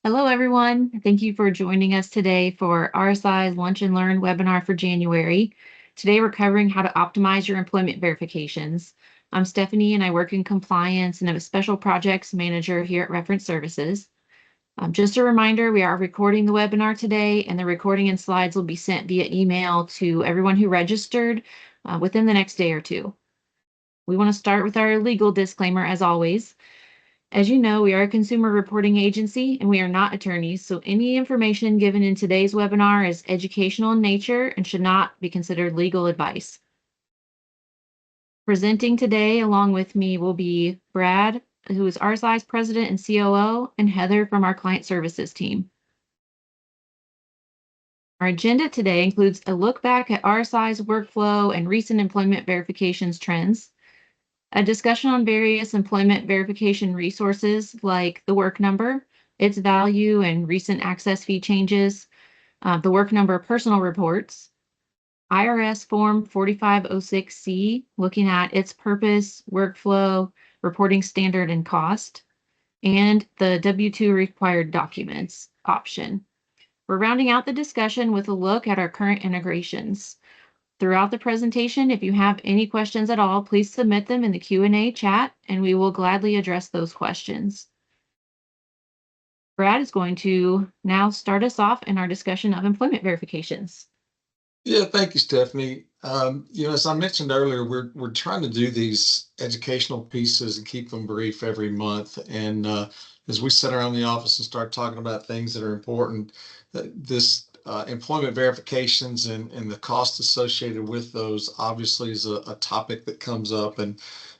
Hello, everyone. Thank you for joining us today for RSI's Lunch and Learn webinar for January. Today, we're covering how to optimize your employment verifications. I'm Stephanie, and I work in compliance and I'm a special projects manager here at Reference Services. Just a reminder, we are recording the webinar today, and the recording and slides will be sent via email to everyone who registered within the next day or two. We want to start with our legal disclaimer, as always. As you know, we are a consumer reporting agency and we are not attorneys, so any information given in today's webinar is educational in nature and should not be considered legal advice. Presenting today along with me will be Brad, who is RSI's president and COO, and Heather from our client services team. Our agenda today includes a look back at RSI's workflow and recent employment verifications trends, a discussion on various employment verification resources like the work number, its value and recent access fee changes, the work number personal reports, IRS Form 4506C, looking at its purpose, workflow, reporting standard, and cost, and the W-2 required documents option. We're rounding out the discussion with a look at our current integrations. Throughout the presentation, if you have any questions at all, please submit them in the Q&A chat, and we will gladly address those questions. Brad is going to now start us off in our discussion of employment verifications. Yeah, thank you, Stephanie. As I mentioned earlier, we're trying to do these educational pieces and keep them brief every month. And as we sit around the office and start talking about things that are important, this employment verifications and the cost associated with those obviously is a topic that comes up. And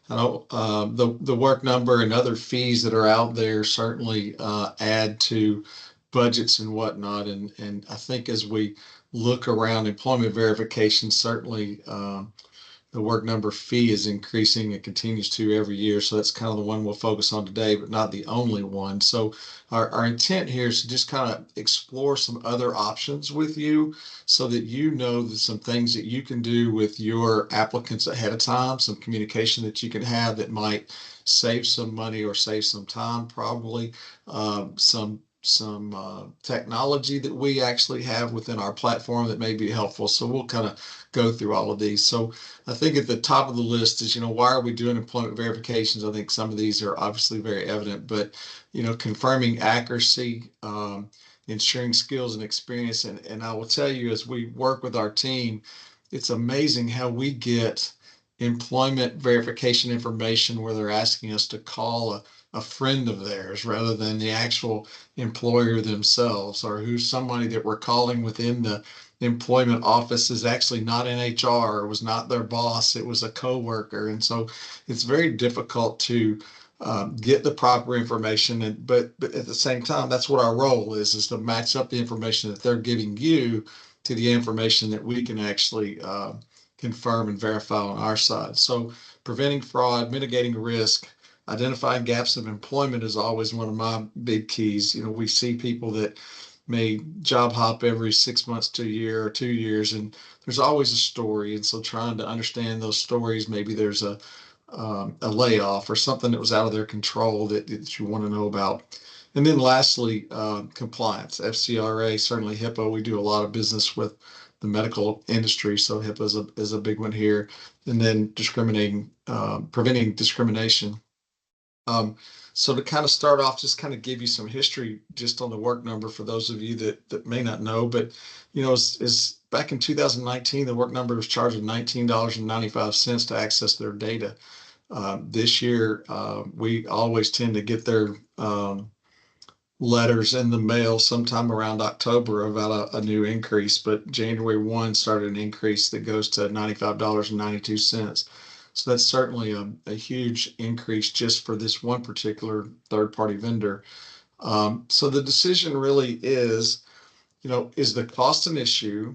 I know the work number and other fees that are out there certainly add to budgets and whatnot. And I think as we look around employment verification, certainly the work number fee is increasing. It continues to every year. So that's kind of the one we'll focus on today, but not the only one. So our intent here is to just kind of explore some other options with you so that you know that some things that you can do with your applicants ahead of time, some communication that you can have that might save some money or save some time, probably some technology that we actually have within our platform that may be helpful. So we'll kind of go through all of these. So I think at the top of the list is, why are we doing employment verifications? I think some of these are obviously very evident, but, confirming accuracy, ensuring skills and experience. And I will tell you, as we work with our team, it's amazing how we get employment verification information where they're asking us to call a friend of theirs rather than the actual employer themselves, or who's somebody that we're calling within the employment office is actually not in HR or was not their boss. It was a coworker. And so it's very difficult to get the proper information. But at the same time, that's what our role is to match up the information that they're giving you to the information that we can actually confirm and verify on our side. So preventing fraud, mitigating risk, identifying gaps of employment is always one of my big keys. We see people that may job hop every 6 months to a year or 2 years, and there's always a story. And so trying to understand those stories, maybe there's a layoff or something that was out of their control that you want to know about. And then lastly, compliance, FCRA, certainly HIPAA. We do a lot of business with the medical industry, so HIPAA is a big one here. And then preventing discrimination. So to kind of start off, just kind of give you some history just on the work number for those of you that may not know, but is back in 2019, the work number was charging $19.95 to access their data. This year, we always tend to get their letters in the mail sometime around October about a new increase, but January 1 started an increase that goes to $95.92. So that's certainly a huge increase just for this one particular third-party vendor. So the decision really is, is the cost an issue?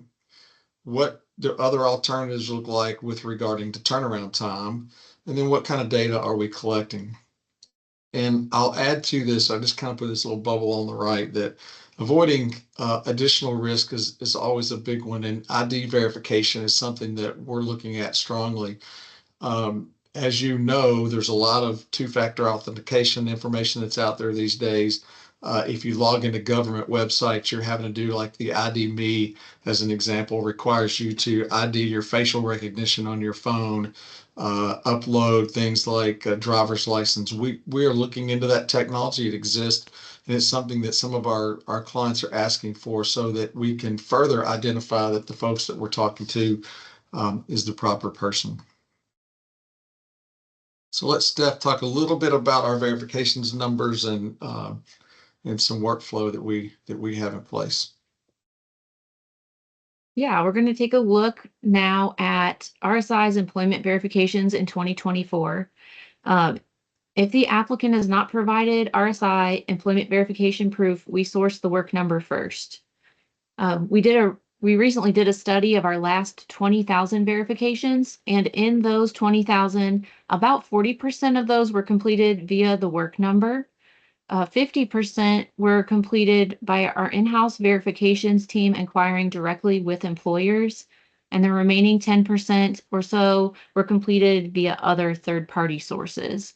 What do other alternatives look like with regarding to turnaround time? And then what kind of data are we collecting? And I'll add to this, I just kind of put this little bubble on the right that avoiding additional risk is always a big one. And ID verification is something that we're looking at strongly. As you know, there's a lot of two-factor authentication information that's out there these days. If you log into government websites, you're having to do like the ID Me, as an example, requires you to ID your facial recognition on your phone, upload things like a driver's license. We are looking into that technology. It exists, and it's something that some of our clients are asking for so that we can further identify that the folks that we're talking to is the proper person. So let's, Steph, talk a little bit about our verifications numbers and some workflow that we have in place. Yeah, we're going to take a look now at RSI's employment verifications in 2024. Um, if the applicant has not provided RSI employment verification proof, we source the work number first. We recently did a study of our last 20,000 verifications, and in those 20,000, about 40% of those were completed via the work number. 50% were completed by our in-house verifications team inquiring directly with employers, and the remaining 10% or so were completed via other third-party sources.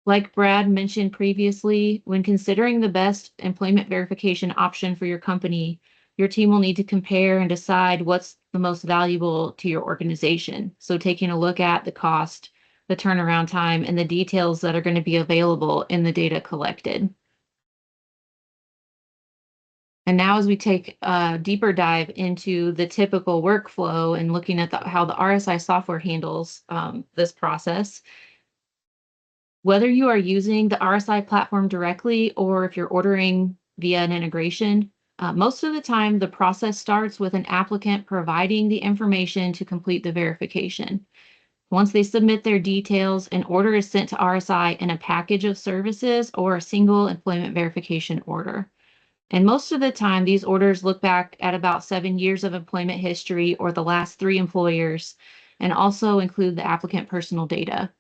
Like Brad mentioned previously, when considering the best employment verification option for your company, your team will need to compare and decide what's the most valuable to your organization. So taking a look at the cost, the turnaround time, and the details that are going to be available in the data collected. And now as we take a deeper dive into the typical workflow and looking at how the RSI software handles this process, whether you are using the RSI platform directly or if you're ordering via an integration, most of the time the process starts with an applicant providing the information to complete the verification. Once they submit their details, an order is sent to RSI in a package of services or a single employment verification order. And most of the time, these orders look back at about 7 years of employment history or the last 3 employers, and also include the applicant personal data.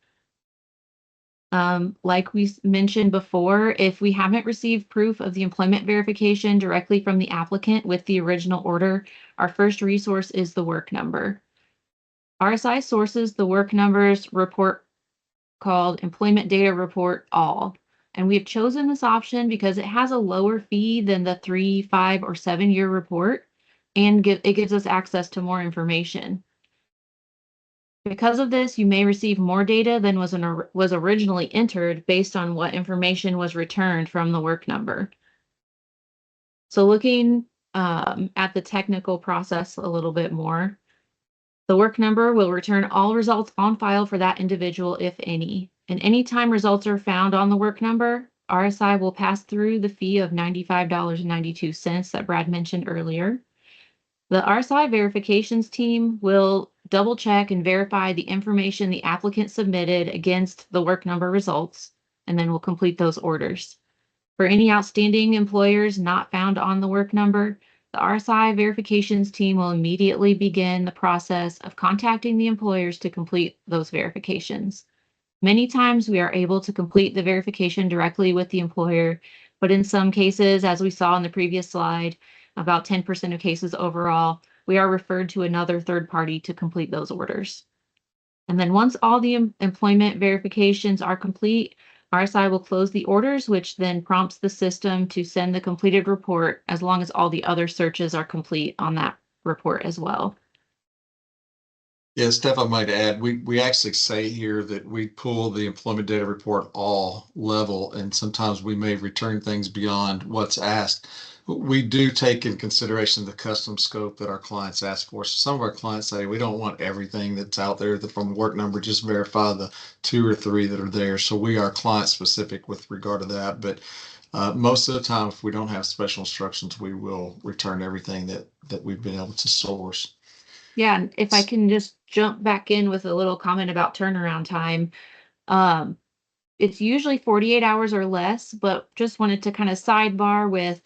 Like we mentioned before, if we haven't received proof of the employment verification directly from the applicant with the original order, our first resource is the work number. RSI sources the work numbers report called Employment Data Report All. And we have chosen this option because it has a lower fee than the 3, 5, or 7-year report, and it gives us access to more information. Because of this, you may receive more data than was originally entered based on what information was returned from the work number. So looking at the technical process a little bit more, the work number will return all results on file for that individual, if any. And anytime results are found on the work number, RSI will pass through the fee of $95.92 that Brad mentioned earlier. The RSI verifications team will double check and verify the information the applicant submitted against the work number results, and then we'll complete those orders. For any outstanding employers not found on the work number, the RSI verifications team will immediately begin the process of contacting the employers to complete those verifications. Many times we are able to complete the verification directly with the employer, but in some cases, as we saw in the previous slide, about 10% of cases overall, we are referred to another third party to complete those orders. And then once all the employment verifications are complete, RSI will close the orders, which then prompts the system to send the completed report as long as all the other searches are complete on that report as well. Yeah, Steph, I might add, we actually say here that we pull the employment data report all level, and sometimes we may return things beyond what's asked. We do take in consideration the custom scope that our clients ask for. So some of our clients say we don't want everything that's out there from work number, just verify the 2 or 3 that are there. So we are client specific with regard to that. But most of the time, if we don't have special instructions, we will return everything that we've been able to source. Yeah, and if I can just jump back in with a little comment about turnaround time. Um, it's usually 48 hours or less, but just wanted to kind of sidebar with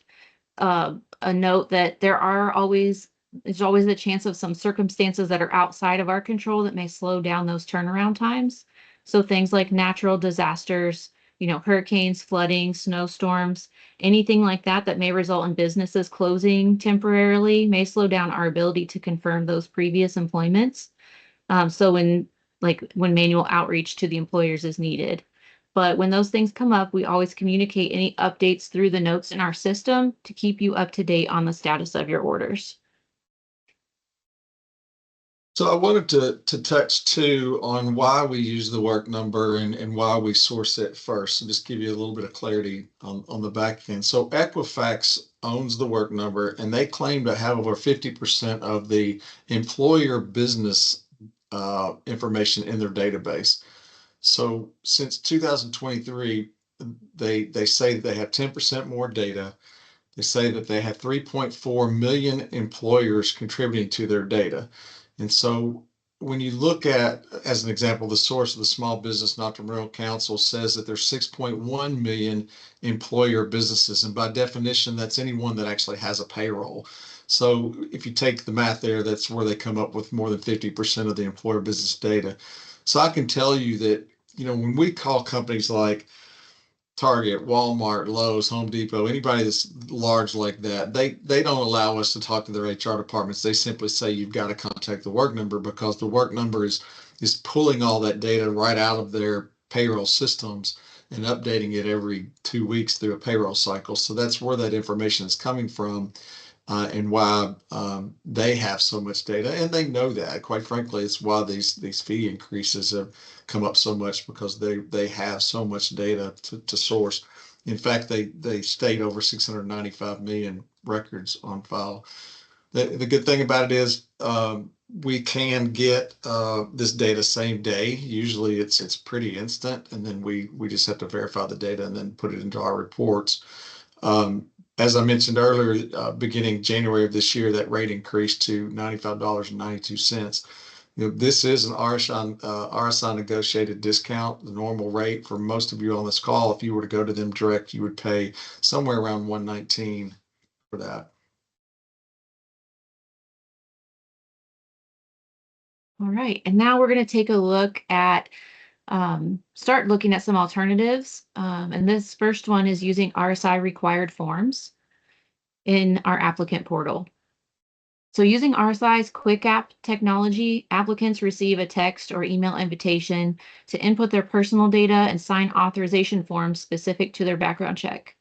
a note that there's always the chance of some circumstances that are outside of our control that may slow down those turnaround times. So things like natural disasters, hurricanes, flooding, snowstorms, anything like that that may result in businesses closing temporarily may slow down our ability to confirm those previous employments. So when manual outreach to the employers is needed. But when those things come up, we always communicate any updates through the notes in our system to keep you up to date on the status of your orders. So I wanted to touch too on why we use the work number and why we source it first, and just give you a little bit of clarity on the back end. So Equifax owns the work number, and they claim to have over 50% of the employer business information in their database. So since 2023, they say that they have 10% more data. They say that they have 3.4 million employers contributing to their data. And so when you look at, as an example, the source of the Small Business Entrepreneurial Council says that there's 6.1 million employer businesses. And by definition, that's anyone that actually has a payroll. So if you take the math there, that's where they come up with more than 50% of the employer business data. So I can tell you that, when we call companies like Target, Walmart, Lowe's, Home Depot, anybody that's large like that, they don't allow us to talk to their HR departments. They simply say you've got to contact the work number, because the work number is pulling all that data right out of their payroll systems and updating it every 2 weeks through a payroll cycle. So that's where that information is coming from, and why they have so much data, and they know that. Quite frankly, it's why these fee increases have come up so much, because they have so much data to source. In fact, they state over 695 million records on file. The good thing about it is, we can get this data same day. Usually it's pretty instant, and then we just have to verify the data and then put it into our reports. As I mentioned earlier, beginning January of this year, that rate increased to $95.92. This is an RSI negotiated discount. The normal rate for most of you on this call, if you were to go to them direct, you would pay somewhere around $119 for that. All right, and now we're going to take a look at start looking at some alternatives. And this first one is using RSI required forms in our applicant portal. So using RSI's Quick App technology, applicants receive a text or email invitation to input their personal data and sign authorization forms specific to their background check.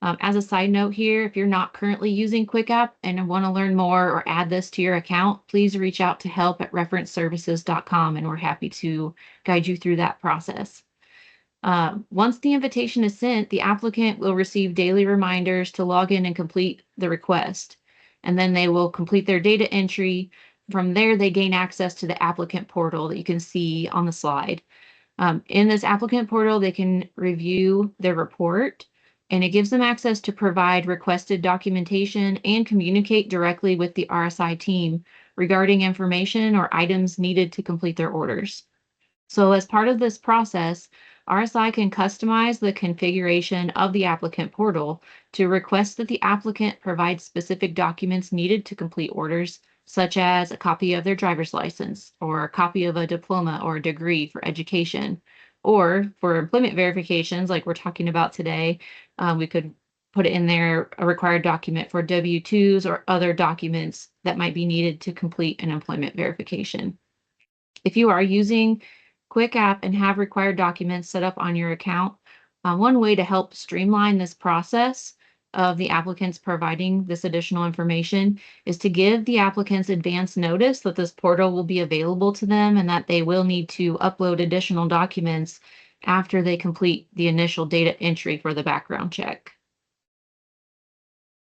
As a side note here, if you're not currently using Quick App and want to learn more or add this to your account, please reach out to help@referenceservices.com, and we're happy to guide you through that process. Once the invitation is sent, the applicant will receive daily reminders to log in and complete the request. And then they will complete their data entry. From there, they gain access to the applicant portal that you can see on the slide. In this applicant portal, they can review their report, and it gives them access to provide requested documentation and communicate directly with the RSI team regarding information or items needed to complete their orders. So as part of this process, RSI can customize the configuration of the applicant portal to request that the applicant provide specific documents needed to complete orders, such as a copy of their driver's license or a copy of a diploma or a degree for education. Or for employment verifications, like we're talking about today, we could put it in there, a required document for W-2s or other documents that might be needed to complete an employment verification. If you are using Quick App and have required documents set up on your account, one way to help streamline this process of the applicants providing this additional information is to give the applicants advance notice that this portal will be available to them and that they will need to upload additional documents after they complete the initial data entry for the background check.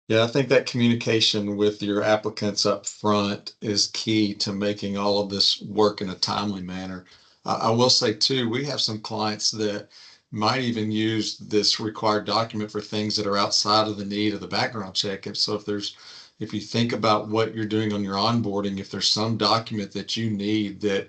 Yeah, I think that communication with your applicants up front is key to making all of this work in a timely manner. I will say too, we have some clients that might even use this required document for things that are outside of the need of the background check. And so if you think about what you're doing on your onboarding, if there's some document that you need that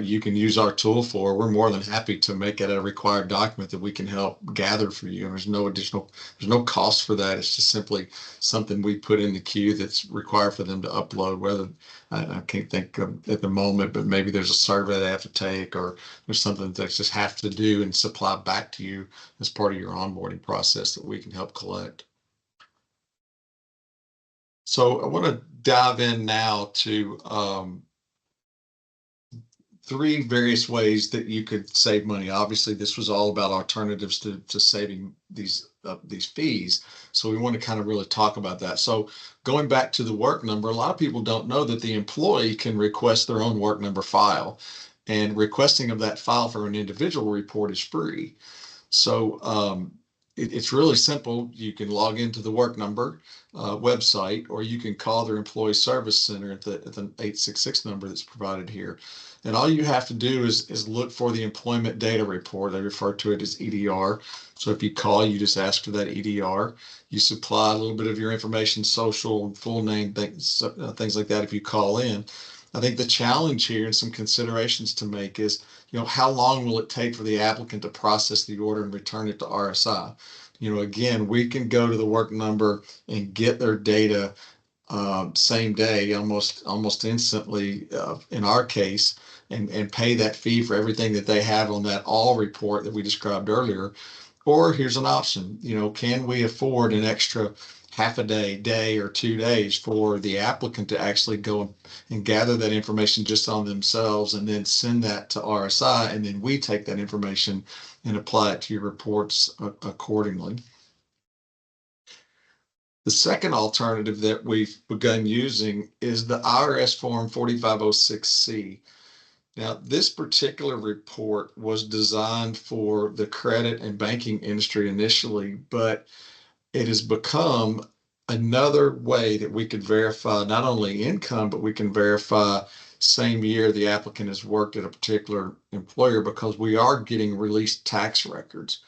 you can use our tool for, we're more than happy to make it a required document that we can help gather for you. And there's no cost for that. It's just simply something we put in the queue that's required for them to upload. Whether I can't think of at the moment, but maybe there's a survey they have to take, or there's something that they just have to do and supply back to you as part of your onboarding process that we can help collect. So I want to dive in now to three various ways that you could save money. Obviously, this was all about alternatives to saving these fees. So we want to kind of really talk about that. So going back to the work number, a lot of people don't know that the employee can request their own work number file, and requesting of that file for an individual report is free. So it's really simple. You can log into the Work Number website, or you can call their employee service center at the 866 number that's provided here. And all you have to do is look for the employment data report. They refer to it as EDR. So if you call, you just ask for that EDR. You supply a little bit of your information, social, full name, things like that if you call in. I think the challenge here and some considerations to make is, how long will it take for the applicant to process the order and return it to RSI? Again, we can go to the work number and get their data same day, almost instantly, in our case, and pay that fee for everything that they have on that all report that we described earlier. Or here's an option, can we afford an extra half a day, or 2 days for the applicant to actually go and gather that information just on themselves and then send that to RSI, and then we take that information and apply it to your reports accordingly. The second alternative that we've begun using is the IRS Form 4506C. Now, this particular report was designed for the credit and banking industry initially, but it has become another way that we could verify not only income, but we can verify same year the applicant has worked at a particular employer, because we are getting released tax records.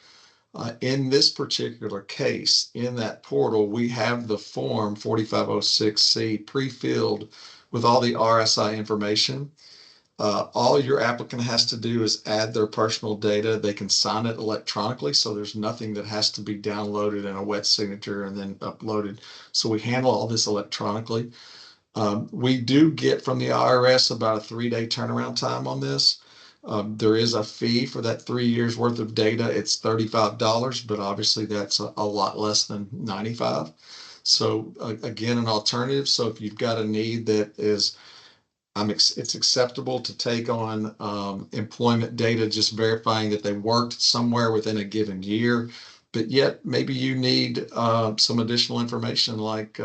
In this particular case, in that portal, we have the form 4506C pre-filled with all the RSI information. All your applicant has to do is add their personal data. They can sign it electronically, so there's nothing that has to be downloaded in a wet signature and then uploaded. So we handle all this electronically. We do get from the IRS about a 3-day turnaround time on this. There is a fee for that 3 years worth of data. It's $35, but obviously that's a lot less than 95. So again, an alternative. So if you've got a need that is, it's acceptable to take on employment data, just verifying that they worked somewhere within a given year, but yet maybe you need some additional information like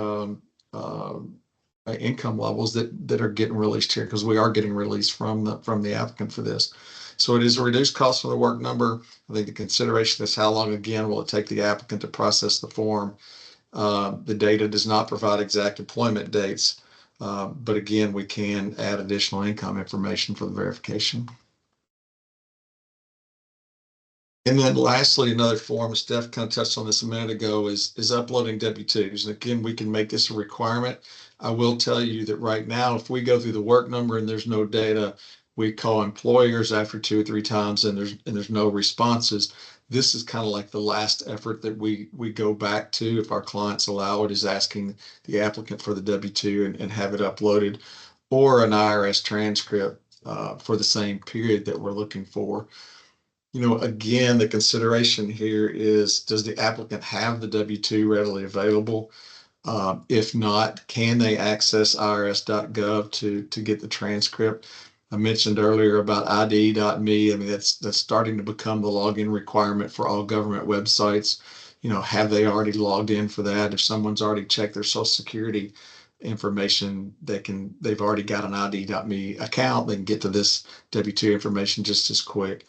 income levels that are getting released here, because we are getting released from the applicant for this. So it is a reduced cost for the work number. I think the consideration is how long, again, will it take the applicant to process the form. The data does not provide exact employment dates, but again, we can add additional income information for the verification. And then lastly, another form, Steph kind of touched on this a minute ago, is uploading W-2s. And again, we can make this a requirement. I will tell you that right now, if we go through the work number and there's no data, we call employers after 2 or 3 times and there's no responses. This is kind of like the last effort that we go back to, if our clients allow it, is asking the applicant for the W-2 and have it uploaded, or an IRS transcript for the same period that we're looking for. Again, the consideration here is, does the applicant have the W-2 readily available? If not, can they access irs.gov to get the transcript? I mentioned earlier about ID.me. I mean, that's starting to become the login requirement for all government websites. Have they already logged in for that? If someone's already checked their Social Security information, they've already got an ID.me account. They can get to this W-2 information just as quick.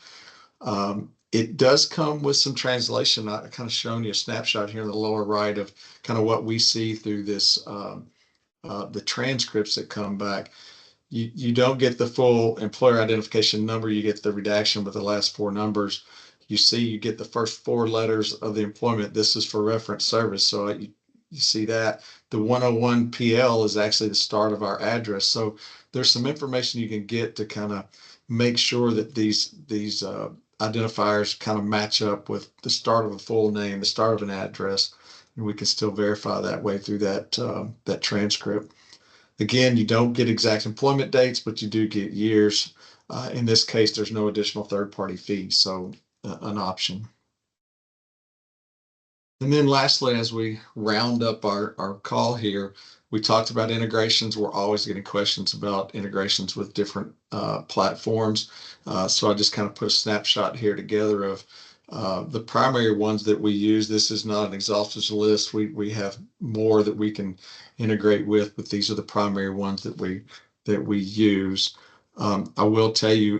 It does come with some translation. I kind of shown you a snapshot here in the lower right of kind of what we see through this, the transcripts that come back. You don't get the full employer identification number. You get the redaction with the last 4 numbers. You get the first 4 letters of the employment. This is for reference service. So you see that the 101 PL is actually the start of our address. So there's some information you can get to kind of make sure that these identifiers kind of match up with the start of a full name, the start of an address, and we can still verify that way through that transcript. Again, you don't get exact employment dates, but you do get years. In this case, there's no additional third-party fee, so an option. And then lastly, as we round up our call here, we talked about integrations. We're always getting questions about integrations with different platforms. So I just kind of put a snapshot here together of the primary ones that we use. This is not an exhaustive list. We have more that we can integrate with, but these are the primary ones that we use. I will tell you,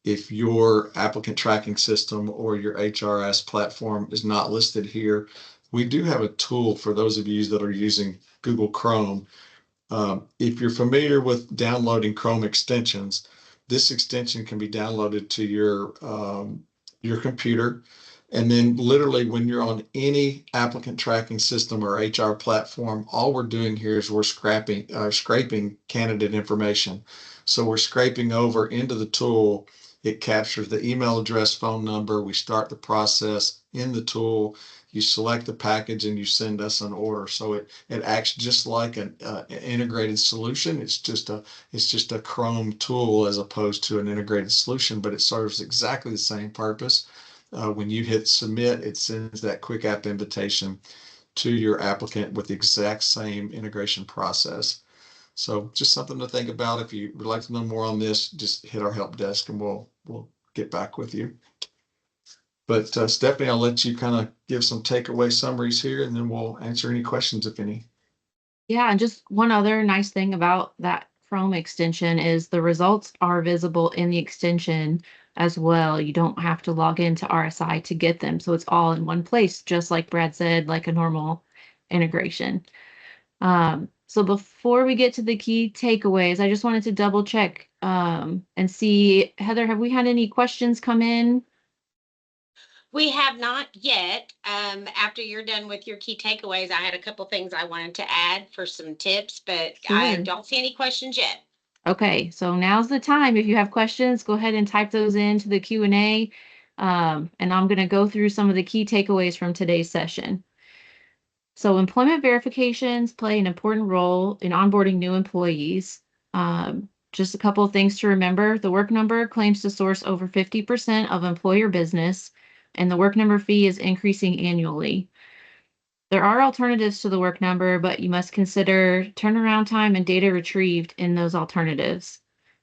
if your applicant tracking system or your HRS platform is not listed here, we do have a tool for those of you that are using Google Chrome. If you're familiar with downloading Chrome extensions, this extension can be downloaded to your computer. And then literally when you're on any applicant tracking system or HR platform, all we're doing here is we're scraping candidate information. So we're scraping over into the tool. It captures the email address, phone number. We start the process in the tool. You select the package and you send us an order. So it acts just like an integrated solution. It's just a Chrome tool as opposed to an integrated solution, but it serves exactly the same purpose. When you hit submit, it sends that quick app invitation to your applicant with the exact same integration process. So just something to think about. If you would like to know more on this, just hit our help desk and we'll get back with you. But Stephanie, I'll let you kind of give some takeaway summaries here, and then we'll answer any questions if any. Yeah, and just one other nice thing about that Chrome extension is the results are visible in the extension as well. You don't have to log into RSI to get them. So it's all in one place, just like Brad said, like a normal integration. So before we get to the key takeaways, I just wanted to double check and see, Heather, have we had any questions come in? We have not yet. After you're done with your key takeaways, I had a couple things I wanted to add for some tips, but I Sure. don't see any questions yet. Okay, so now's the time. If you have questions, go ahead and type those into the Q&A. And I'm going to go through some of the key takeaways from today's session. So employment verifications play an important role in onboarding new employees. Just a couple of things to remember. The work number claims to source over 50% of employer business, and the work number fee is increasing annually. There are alternatives to the work number, but you must consider turnaround time and data retrieved in those alternatives.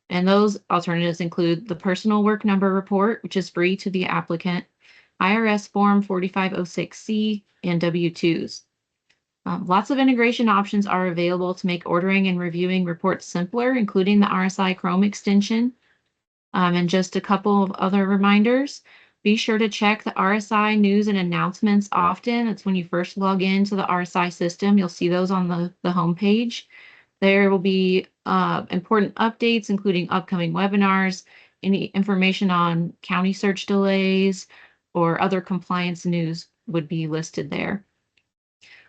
And those alternatives include the personal work number report, which is free to the applicant, IRS Form 4506C, and W-2s. Lots of integration options are available to make ordering and reviewing reports simpler, including the RSI Chrome extension. And just a couple of other reminders. Be sure to check the RSI news and announcements often. That's when you first log into the RSI system. You'll see those on the homepage. There will be important updates, including upcoming webinars, any information on county search delays, or other compliance news would be listed there.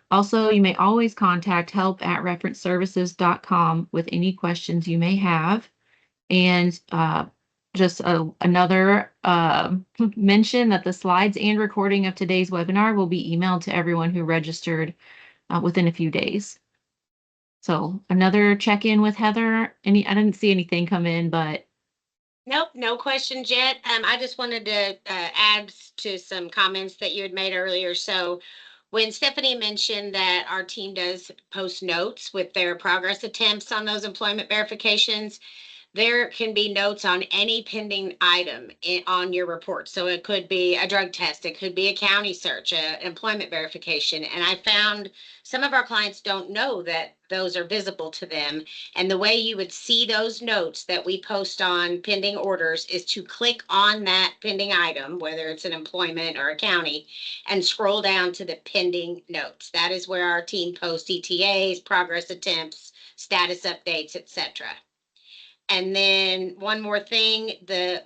Also, you may always contact help@referenceservices.com with any questions you may have. And just another mention that the slides and recording of today's webinar will be emailed to everyone who registered within a few days. So another check-in with Heather. I didn't see anything come in, but Nope, no questions yet. I just wanted to add to some comments that you had made earlier. So when Stephanie mentioned that our team does post notes with their progress attempts on those employment verifications, there can be notes on any pending item on your report. So it could be a drug test, it could be a county search, employment verification. And I found some of our clients don't know that those are visible to them. And the way you would see those notes that we post on pending orders is to click on that pending item, whether it's an employment or a county, and scroll down to the pending notes. That is where our team posts ETAs, progress attempts, status updates, etc. And then one more thing,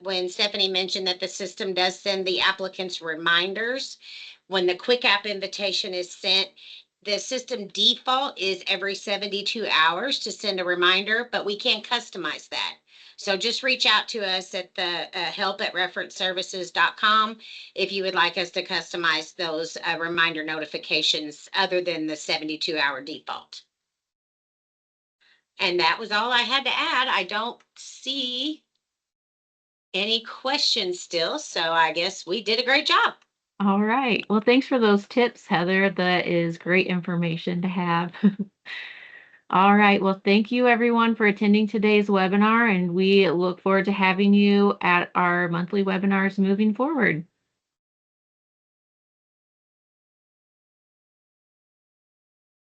when Stephanie mentioned that the system does send the applicants reminders, when the quick app invitation is sent, the system default is every 72 hours to send a reminder, but we can customize that. So just reach out to us at the help@referenceservices.com if you would like us to customize those reminder notifications other than the 72-hour default. And that was all I had to add. I don't see any questions still, so I guess we did a great job. All right. Well, thanks for those tips, Heather. That is great information to have. All right. Well, thank you everyone for attending today's webinar, and we look forward to having you at our monthly webinars moving forward.